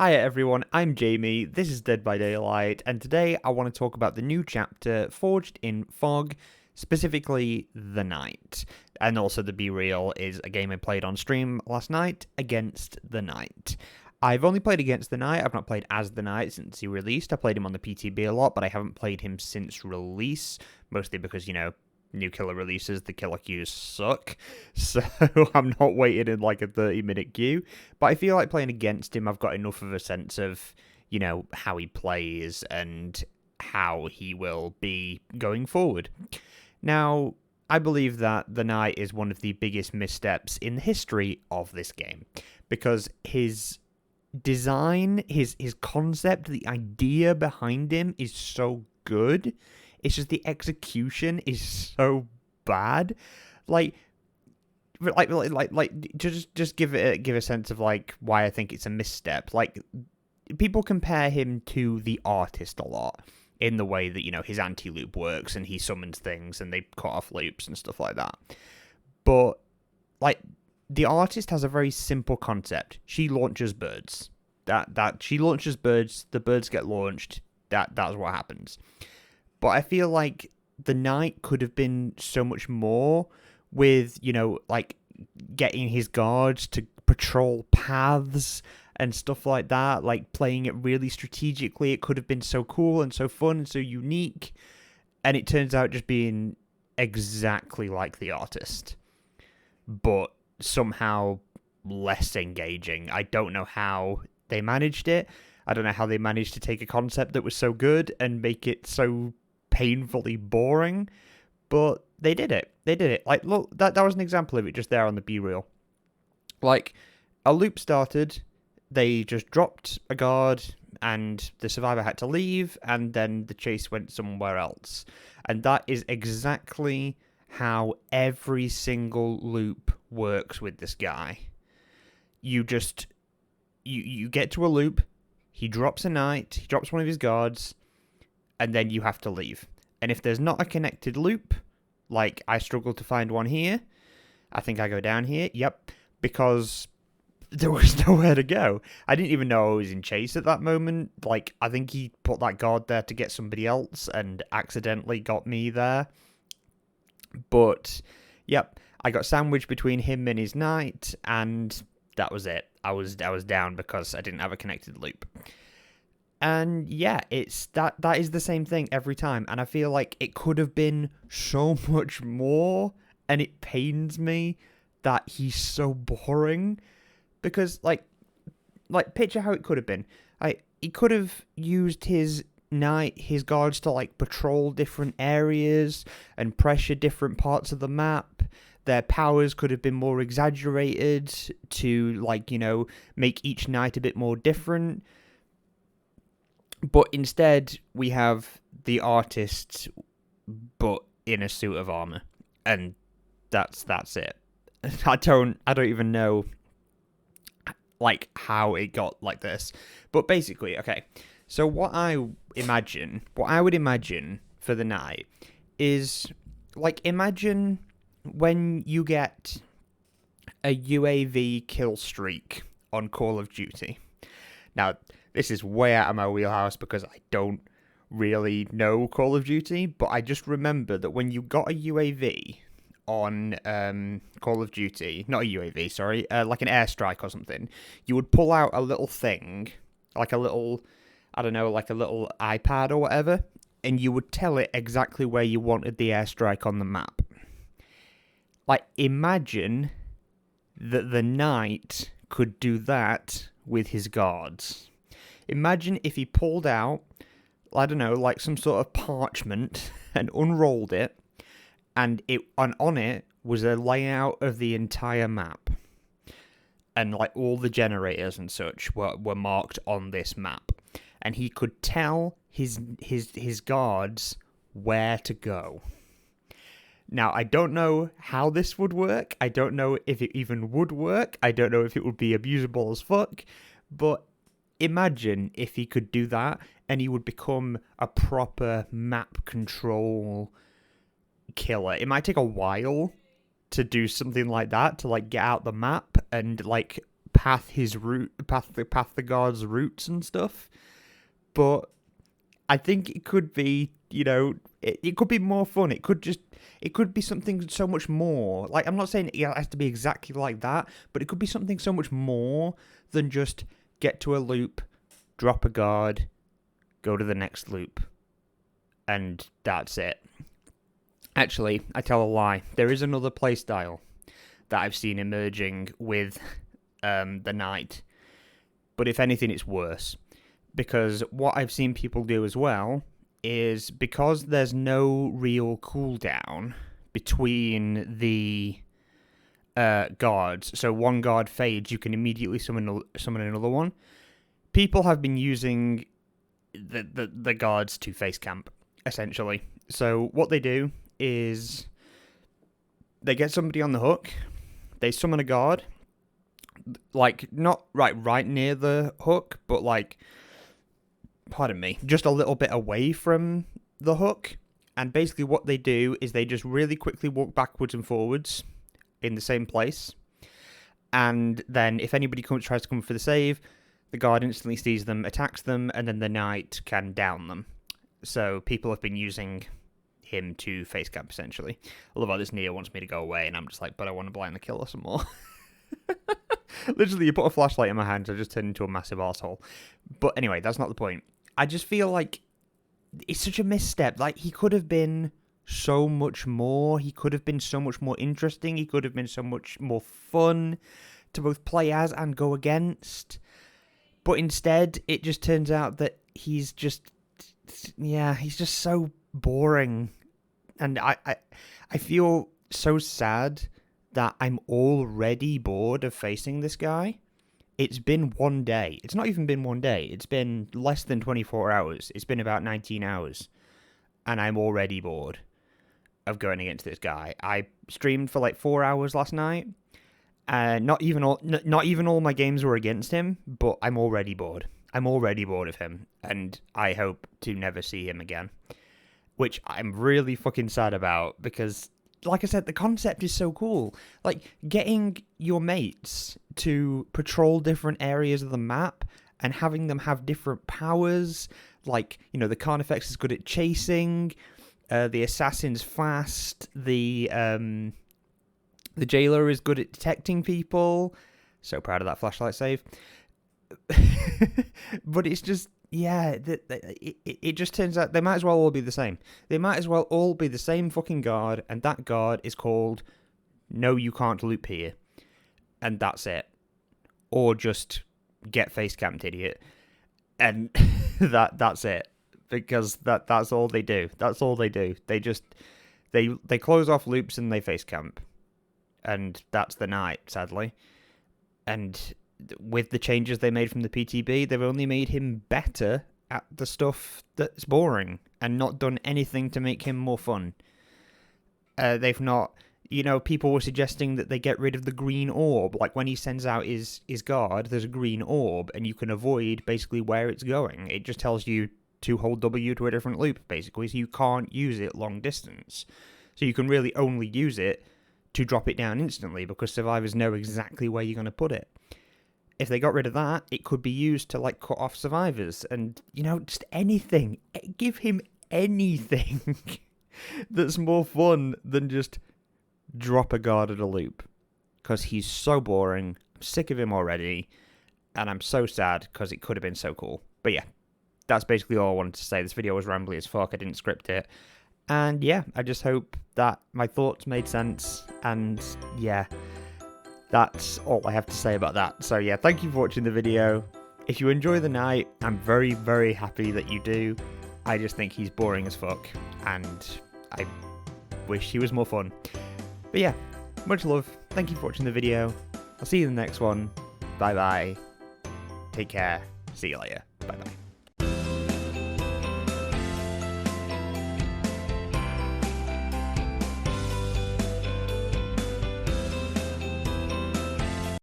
Hi everyone, I'm Jamie, this is Dead by Daylight, and today I want to talk about the new chapter, Forged in Fog, specifically The Night. And also the Be Real is a game I played on stream last night, Against the Night. I've only played Against the Night, I've not played as the Night since he released. I played him on the PTB a lot, but I haven't played him since release, mostly because, new killer releases, the killer queues suck, so I'm not waiting in like a 30-minute queue. But I feel like playing against him, I've got enough of a sense of, how he plays and how he will be going forward. Now, I believe that the Knight is one of the biggest missteps in the history of this game, because his design, his concept, the idea behind him is so good. It's just the execution is so bad. Just give a sense of like why I think it's a misstep. Like, people compare him to the artist a lot in the way that his anti-loop works and he summons things and they cut off loops and stuff like that. But like, the artist has a very simple concept. She launches birds. That she launches birds. The birds get launched. That's what happens. But I feel like the Knight could have been so much more with, like getting his guards to patrol paths and stuff like that, like playing it really strategically. It could have been so cool and so fun and so unique. And it turns out just being exactly like the artist, but somehow less engaging. I don't know how they managed it. I don't know how they managed to take a concept that was so good and make it so painfully boring, but they did it. Like, look, that was an example of it just there on the Be Real. Like, a loop started, they just dropped a guard, and the survivor had to leave, and then the chase went somewhere else. And that is exactly how every single loop works with this guy. You get to a loop, he drops a knight, he drops one of his guards, and then you have to leave. And if there's not a connected loop, like I struggle to find one here, I think I go down here, yep, because there was nowhere to go. I didn't even know I was in chase at that moment. Like, I think he put that guard there to get somebody else and accidentally got me there. But, yep, I got sandwiched between him and his knight, and that was it. I was down because I didn't have a connected loop. And yeah, it's that is the same thing every time, and I feel like it could have been so much more, and it pains me that he's so boring, because like picture how it could have been. He could have used his knight, his guards to like patrol different areas and pressure different parts of the map. Their powers could have been more exaggerated to like, make each knight a bit more different. But instead, we have the artist, but in a suit of armor, and that's it. I don't even know, like, how it got like this. But basically, okay. So what I would imagine for the Knight is, like, imagine when you get a UAV kill streak on Call of Duty. Now, this is way out of my wheelhouse because I don't really know Call of Duty, but I just remember that when you got a UAV on Call of Duty, not a UAV, sorry, like an airstrike or something, you would pull out a little thing, like a little, I don't know, like a little iPad or whatever, and you would tell it exactly where you wanted the airstrike on the map. Like, imagine that the Knight could do that with his guards. Imagine if he pulled out, I don't know, like some sort of parchment and unrolled it, and on it was a layout of the entire map. And like all the generators and such were marked on this map. And he could tell his guards where to go. Now, I don't know how this would work. I don't know if it even would work. I don't know if it would be abusable as fuck. But imagine if he could do that and he would become a proper map control killer. It might take a while to do something like that, to like get out the map and like path the guard's routes and stuff. But I think it could be, it could be more fun. It could be something so much more. Like, I'm not saying it has to be exactly like that, but it could be something so much more than just get to a loop, drop a guard, go to the next loop, and that's it. Actually, I tell a lie. There is another playstyle that I've seen emerging with the knight, but if anything, it's worse. Because what I've seen people do as well is, because there's no real cooldown between the guards, so one guard fades, you can immediately summon another one. People have been using the guards to face camp, essentially. So what they do is they get somebody on the hook, they summon a guard, like, not right near the hook, but like, pardon me, just a little bit away from the hook. And basically what they do is they just really quickly walk backwards and forwards in the same place. And then if anybody tries to come for the save, the guard instantly sees them, attacks them, and then the knight can down them. So people have been using him to face camp, essentially. I love how this Neo wants me to go away, and I'm just like, but I want to blind the killer some more. Literally, you put a flashlight in my hand, I just turn into a massive arsehole. But anyway, that's not the point. I just feel like it's such a misstep. Like, he could have been so much more. He could have been so much more interesting. He could have been so much more fun to both play as and go against. But instead, it just turns out that he's just so boring. And I feel so sad that I'm already bored of facing this guy. It's been one day. It's not even been one day. It's been less than 24 hours. It's been about 19 hours. And I'm already bored of going against this guy. I streamed for like 4 hours last night. Not even all my games were against him, but I'm already bored. I'm already bored of him. And I hope to never see him again. Which I'm really fucking sad about, because, like I said, the concept is so cool. Like, getting your mates to patrol different areas of the map and having them have different powers. Like, the Carnifex is good at chasing, the Assassin's fast, the Jailer is good at detecting people. So proud of that flashlight save. But it's just, yeah, it just turns out they might as well all be the same. They might as well all be the same fucking guard, and that guard is called No, You Can't Loop Here. And that's it. Or just get face camped, idiot. And that's it. Because that's all they do. That's all they do. They just they close off loops and they face camp. And that's the night, sadly. And with the changes they made from the PTB, they've only made him better at the stuff that's boring and not done anything to make him more fun. They've not, people were suggesting that they get rid of the green orb. Like, when he sends out his guard, there's a green orb, and you can avoid basically where it's going. It just tells you to hold W to a different loop, basically, so you can't use it long distance. So you can really only use it to drop it down instantly, because survivors know exactly where you're going to put it. If they got rid of that, it could be used to, like, cut off survivors. And, just anything. Give him anything that's more fun than just drop a guard at a loop. Because he's so boring. I'm sick of him already. And I'm so sad, because it could have been so cool. But yeah, that's basically all I wanted to say. This video was rambly as fuck. I didn't script it. And yeah, I just hope that my thoughts made sense. And yeah, that's all I have to say about that. So yeah, thank you for watching the video. If you enjoy the night, I'm very, very happy that you do. I just think he's boring as fuck, and I wish he was more fun. But yeah, much love. Thank you for watching the video. I'll see you in the next one. Bye bye. Take care. See you later.